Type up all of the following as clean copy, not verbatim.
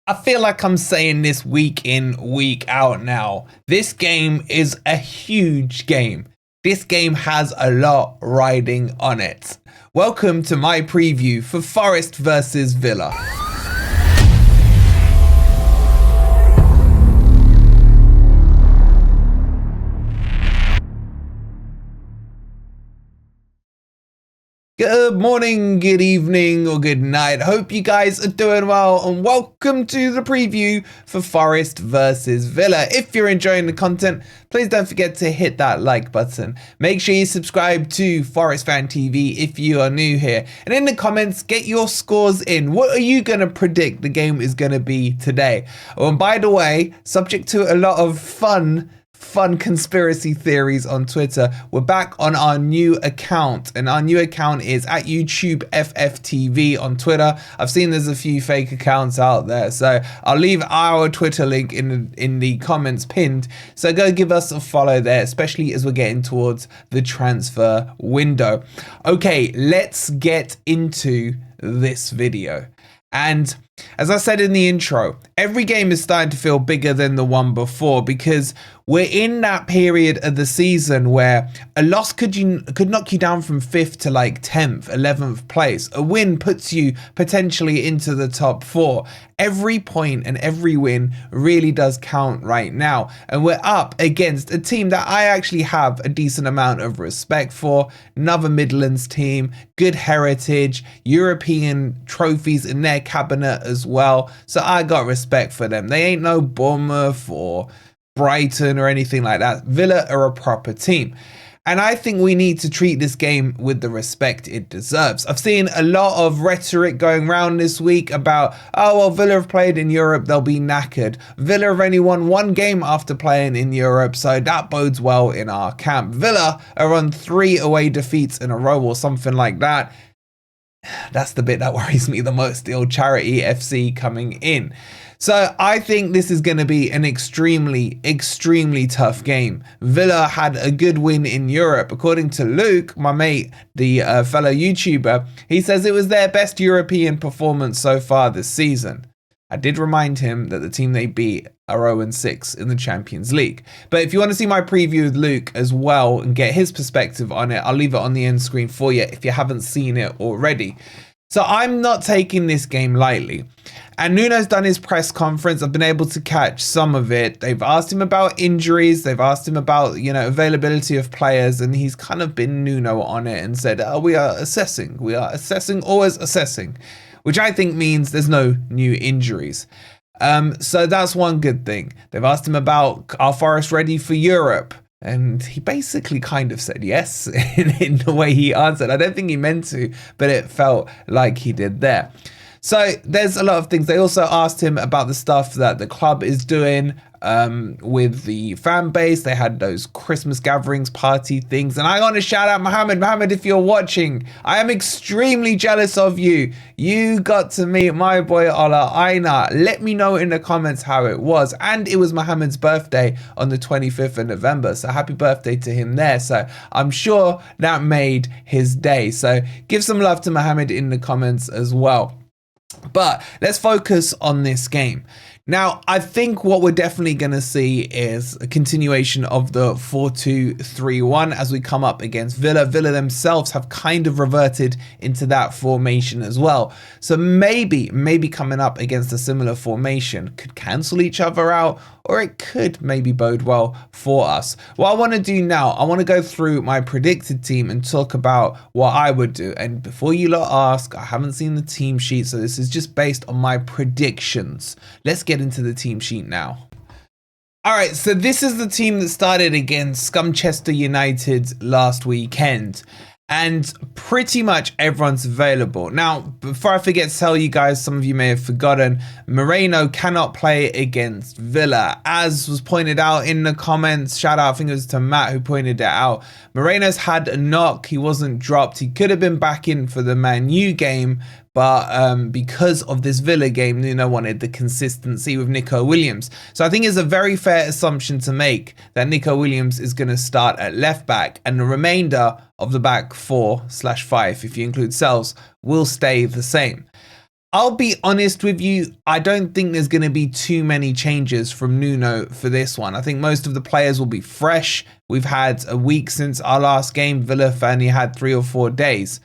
I feel like I'm saying this week in, week out now. This game is a huge game. This game has a lot riding on it. Welcome to my preview for Forest versus Villa. Good morning, good evening, or good night. Hope you guys are doing well, and welcome to the preview for Forest versus Villa. If you're enjoying the content, please don't forget to hit that like button. Make sure you subscribe to Forest Fan TV if you are new here. And in the comments, get your scores in. What are you going to predict the game is going to be today? Oh, and by the way, subject to a lot of fun conspiracy theories on Twitter, we're back on our new account, and our new account is at YouTube FFTV on Twitter. I've seen there's a few fake accounts out there, so I'll leave our Twitter link in the comments pinned, so go give us a follow there, especially as we're getting towards the transfer window. Okay, let's get into this video. And as I said in the intro, every game is starting to feel bigger than the one before, because we're in that period of the season where a loss could knock you down from 5th to like 10th, 11th place. A win puts you potentially into the top 4. Every point and every win really does count right now. And we're up against a team that I actually have a decent amount of respect for. Another Midlands team, good heritage, European trophies in their cabinet as well. So I got respect for them. They ain't no Bournemouth or Brighton or anything like that. Villa are a proper team. And I think we need to treat this game with the respect it deserves. I've seen a lot of rhetoric going around this week about, oh, well, Villa have played in Europe, they'll be knackered. Villa have only won one game after playing in Europe, so that bodes well in our camp. Villa are on 3 away defeats in a row or something like that. That's the bit that worries me the most, the old charity FC coming in. So I think this is going to be an extremely tough game. Villa had a good win in Europe. According to Luke, my mate, the fellow YouTuber, he says it was their best European performance so far this season. I did remind him that the team they beat are 0-6 in the Champions League. But if you want to see my preview with Luke as well and get his perspective on it, I'll leave it on the end screen for you if you haven't seen it already. So I'm not taking this game lightly. And Nuno's done his press conference. I've been able to catch some of it. They've asked him about injuries. They've asked him about, availability of players. And he's kind of been Nuno on it and said, we are assessing. We are assessing, always assessing, which I think means there's no new injuries. So that's one good thing. They've asked him about, are Forest ready for Europe? And he basically kind of said yes in the way he answered. I don't think he meant to, but it felt like he did there. So there's a lot of things. They also asked him about the stuff that the club is doing with the fan base. They had those Christmas gatherings, party things. And I want to shout out Mohammed. Mohammed, if you're watching, I am extremely jealous of you. You got to meet my boy Ola Aina. Let me know in the comments how it was. And it was Mohammed's birthday on the 25th of November. So happy birthday to him there. So I'm sure that made his day. So give some love to Mohammed in the comments as well. But let's focus on this game. Now, I think what we're definitely going to see is a continuation of the 4-2-3-1 as we come up against Villa. Villa themselves have kind of reverted into that formation as well. So maybe coming up against a similar formation could cancel each other out, or it could maybe bode well for us. What I want to do now, I want to go through my predicted team and talk about what I would do. And before you lot ask, I haven't seen the team sheet, so this is just based on my predictions. Let's get into the team sheet now. All right, so this is the team that started against Scumchester United last weekend. And pretty much everyone's available. Now, before I forget to tell you guys, some of you may have forgotten, Moreno cannot play against Villa. As was pointed out in the comments, shout out, I think it was to Matt who pointed it out. Moreno's had a knock, he wasn't dropped. He could have been back in for the Man U game, but because of this Villa game, Nuno wanted the consistency with Nico Williams. So I think it's a very fair assumption to make that Nico Williams is going to start at left back, and the remainder of the back 4/5, if you include Sells, will stay the same. I'll be honest with you, I don't think there's going to be too many changes from Nuno for this one. I think most of the players will be fresh. We've had a week since our last game. Villa only had 3 or 4 days.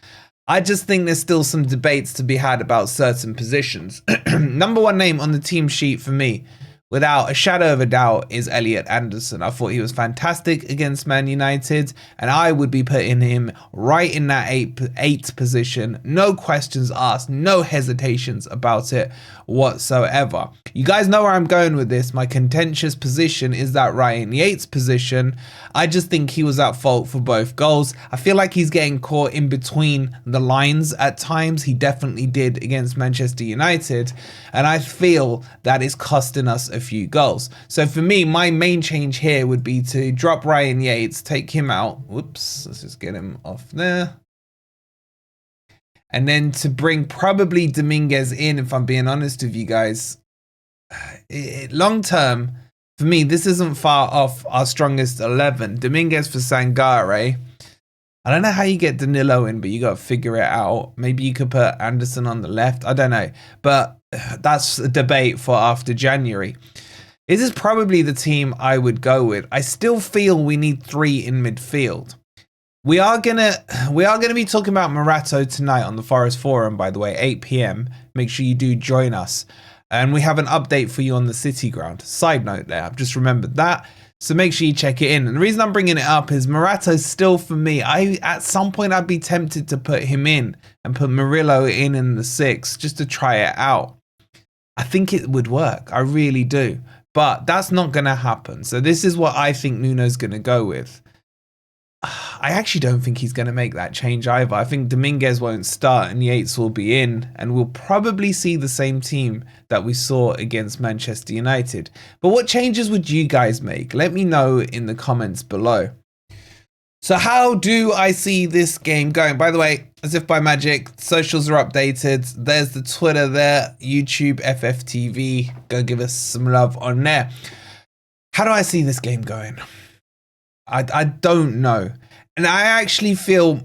I just think there's still some debates to be had about certain positions. Number one name on the team sheet for me, without a shadow of a doubt, is Elliot Anderson. I thought he was fantastic against Man United, and I would be putting him right in that eighth position. No questions asked, no hesitations about it whatsoever. You guys know where I'm going with this. My contentious position is that Ryan Yates position. I just think he was at fault for both goals. I feel like he's getting caught in between the lines at times. He definitely did against Manchester United, and I feel that is costing us a few goals. So for me, my main change here would be to drop Ryan Yates, take him out. Whoops, let's just get him off there. And then to bring probably Dominguez in, if I'm being honest with you guys. Long term, for me, this isn't far off our strongest 11. Dominguez for Sangare. I don't know how you get Danilo in, but you got to figure it out. Maybe you could put Anderson on the left. I don't know. But that's a debate for after January. This is probably the team I would go with. I still feel we need 3 in midfield. We are gonna be talking about Morato tonight on the Forest Forum, by the way, 8 p.m. Make sure you do join us. And we have an update for you on the City ground. Side note there, I've just remembered that. So make sure you check it in. And the reason I'm bringing it up is Morato's still for me. At some point I'd be tempted to put him in and put Murillo in the 6 just to try it out. I think it would work. I really do. But that's not going to happen. So this is what I think Nuno's going to go with. I actually don't think he's going to make that change either. I think Dominguez won't start and Yates will be in, and we'll probably see the same team that we saw against Manchester United. But what changes would you guys make? Let me know in the comments below. So how do I see this game going? By the way, as if by magic, socials are updated. There's the Twitter there, YouTube, FFTV. Go give us some love on there. How do I see this game going? I don't know. And I actually feel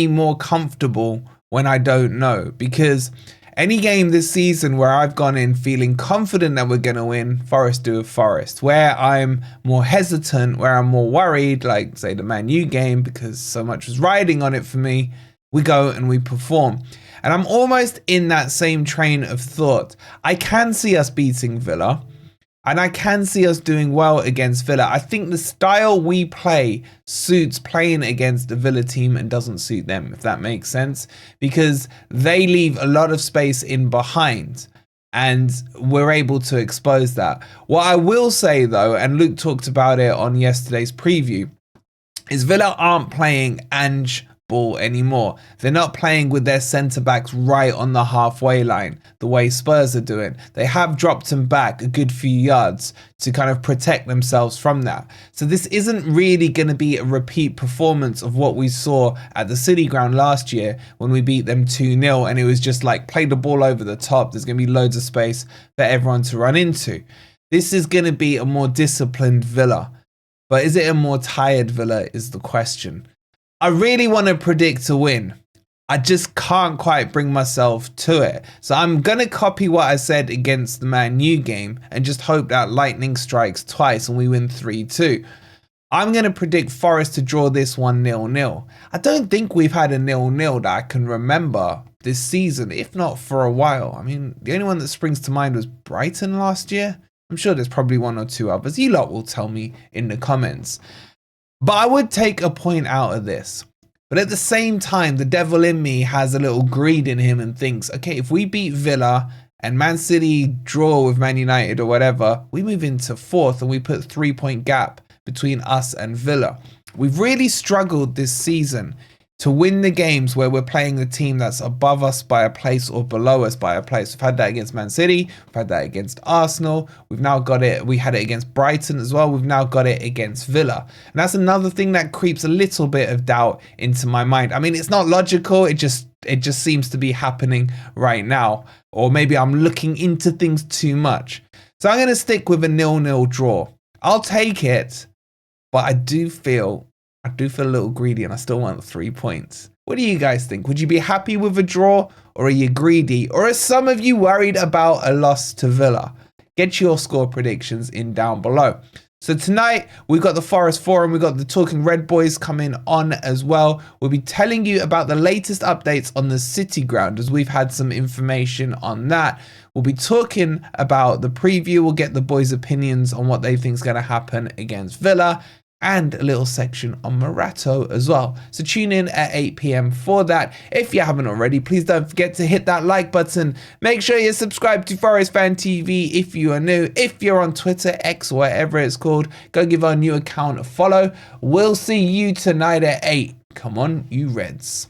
more comfortable when I don't know, because any game this season where I've gone in feeling confident that we're going to win, Forest do with Forest. Where I'm more hesitant, where I'm more worried, like say the Man U game, because so much was riding on it for me, we go and we perform. And I'm almost in that same train of thought. I can see us beating Villa. And I can see us doing well against Villa. I think the style we play suits playing against the Villa team and doesn't suit them, if that makes sense. Because they leave a lot of space in behind. And we're able to expose that. What I will say, though, and Luke talked about it on yesterday's preview, is Villa aren't playing Ange ball anymore. They're not playing with their centre backs right on the halfway line the way Spurs are doing. They have dropped them back a good few yards to kind of protect themselves from that. So this isn't really going to be a repeat performance of what we saw at the City ground last year when we beat them 2-0 and it was just like play the ball over the top. There's going to be loads of space for everyone to run into. This is going to be a more disciplined Villa. But is it a more tired Villa is the question. I really want to predict a win. I just can't quite bring myself to it. So I'm going to copy what I said against the Man U game and just hope that lightning strikes twice and we win 3-2. I'm going to predict Forest to draw this one 0-0. I don't think we've had a 0-0 that I can remember this season, if not for a while. I mean, the only one that springs to mind was Brighton last year. I'm sure there's probably 1 or 2 others. You lot will tell me in the comments. But I would take a point out of this. But at the same time, the devil in me has a little greed in him and thinks, okay, if we beat Villa and Man City draw with Man United or whatever, we move into 4th and we put 3-point gap between us and Villa. We've really struggled this season to win the games where we're playing a team that's above us by a place or below us by a place. We've had that against Man City. We've had that against Arsenal. We've now got it. We had it against Brighton as well. We've now got it against Villa. And that's another thing that creeps a little bit of doubt into my mind. I mean, it's not logical. It just seems to be happening right now. Or maybe I'm looking into things too much. So I'm going to stick with a 0-0 draw. I'll take it, but I do feel a little greedy and I still want 3 points. What do you guys think? Would you be happy with a draw, or are you greedy? Or are some of you worried about a loss to Villa? Get your score predictions in down below. So tonight, we've got the Forest Forum, we've got the Talking Red Boys coming on as well. We'll be telling you about the latest updates on the City Ground, as we've had some information on that. We'll be talking about the preview, we'll get the boys' opinions on what they think is going to happen against Villa, and a little section on Morato as well. So tune in at 8 PM for that. If you haven't already, please don't forget to hit that like button. Make sure you're subscribed to Forest Fan TV if you are new. If you're on Twitter, X, whatever it's called, go give our new account a follow. We'll see you tonight at 8. Come on, you Reds.